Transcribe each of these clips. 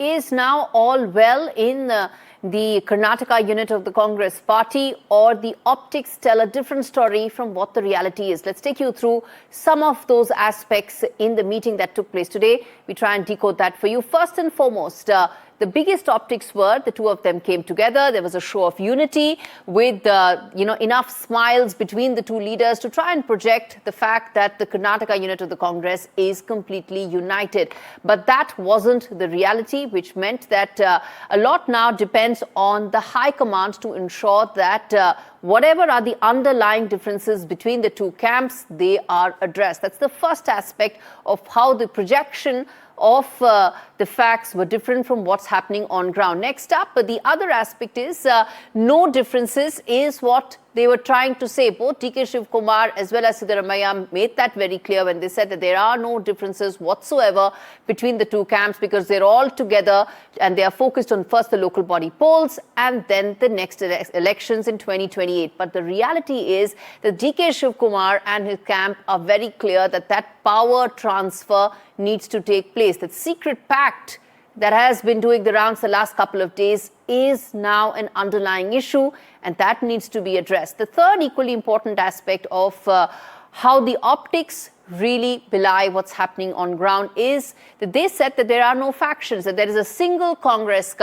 is now all well in the Karnataka unit of the Congress party, or the optics tell a different story from what the reality is? Let's take you through some of those aspects in the meeting that took place today. We try and decode that for you. First and foremost, the biggest optics were the two of them came together. There was a show of unity with enough smiles between the two leaders to try and project the fact that the Karnataka unit of the Congress is completely united. But that wasn't the reality, which meant that a lot now depends on the high command to ensure that whatever are the underlying differences between the two camps, they are addressed. That's the first aspect of how the projection of the facts were different from what's happening on ground. Next up, the other aspect is no differences is what they were trying to say. Both D.K. Shivakumar as well as Siddaramaiah made that very clear when they said that there are no differences whatsoever between the two camps, because they're all together and they are focused on first the local body polls and then the next elections in 2028. But the reality is that D.K. Shivakumar and his camp are very clear that that power transfer needs to take place. That secret pact that has been doing the rounds the last couple of days is now an underlying issue, and that needs to be addressed. The third equally important aspect of how the optics really belie what's happening on ground is that they said that there are no factions, that there is a single Congress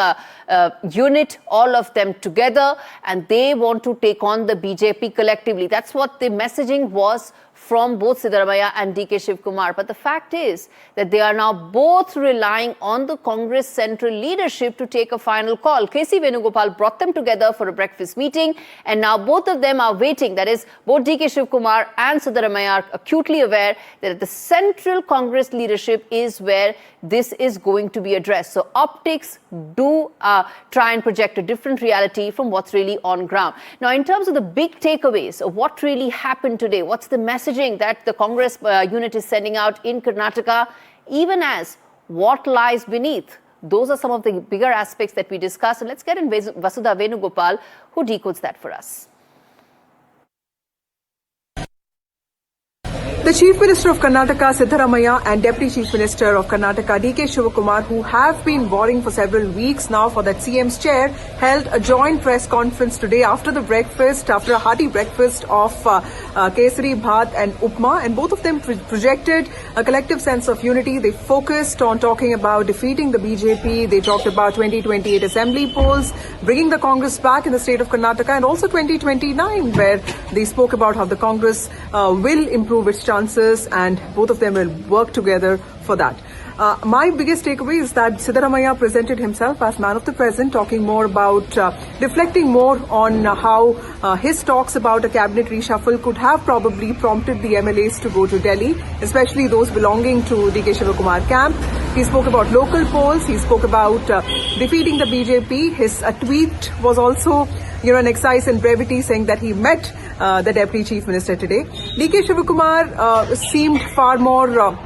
unit, all of them together, and they want to take on the BJP collectively. That's what the messaging was from both Siddaramaiah and D.K. Shivakumar. But the fact is that they are now both relying on the Congress central leadership to take a final call. K.C. Venugopal brought them together for a breakfast meeting, and now both of them are waiting. That is, both D.K. Shivakumar and Siddaramaiah are acutely aware that the central Congress leadership is where this is going to be addressed. So optics do try and project a different reality from what's really on ground. Now, in terms of the big takeaways of what really happened today, what's the messaging that the Congress unit is sending out in Karnataka, even as what lies beneath? Those are some of the bigger aspects that we discussed. And let's get in Vasudha Venugopal, who decodes that for us. The Chief Minister of Karnataka, Siddaramaiah, and Deputy Chief Minister of Karnataka, D.K. Shivakumar, who have been warring for several weeks now for that CM's chair, held a joint press conference today after the breakfast, after a hearty breakfast of Kesari Bhat and Upma, and both of them projected a collective sense of unity. They focused on talking about defeating the BJP. They talked about 2028 assembly polls, bringing the Congress back in the state of Karnataka, and also 2029, where they spoke about how the Congress will improve its chances, and both of them will work together for that. My biggest takeaway is that Siddaramaiah presented himself as man of the present, talking more about, reflecting more on how his talks about a cabinet reshuffle could have probably prompted the MLAs to go to Delhi, especially those belonging to D.K. Shivakumar camp. He spoke about local polls. He spoke about defeating the BJP. His tweet was also, an exercise in brevity, saying that he met the Deputy Chief Minister today. D.K. Shivakumar seemed far more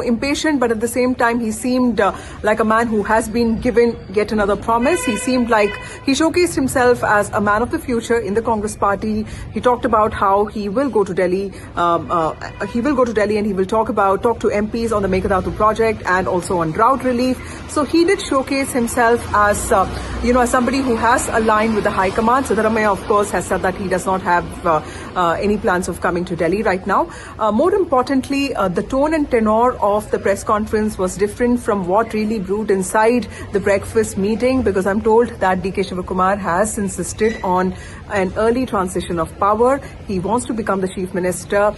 impatient, but at the same time, he seemed like a man who has been given yet another promise. He seemed like he showcased himself as a man of the future in the Congress party. He talked about how he will go to Delhi. And he will talk to MPs on the Meghalaya project and also on drought relief. So he did showcase himself as, as somebody who has aligned with the high command. Siddaramaiah, of course, has said that he does not have any plans of coming to Delhi right now. More importantly, the tone and tenor of the press conference was different from what really brewed inside the breakfast meeting, because I'm told that D.K. Shivakumar has insisted on an early transition of power. He wants to become the Chief Minister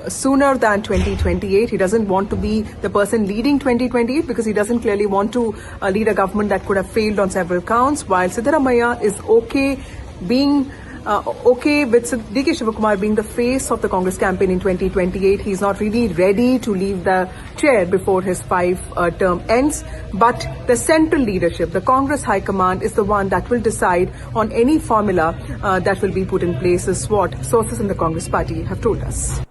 sooner than 2028. He doesn't want to be the person leading 2028 because he doesn't clearly want to lead a government that could have failed on several counts, while Siddaramaiah is okay with D.K. Shivakumar being the face of the Congress campaign in 2028. He's not really ready to leave the chair before his 5-term ends. But the central leadership, the Congress High Command, is the one that will decide on any formula that will be put in place, is what sources in the Congress party have told us.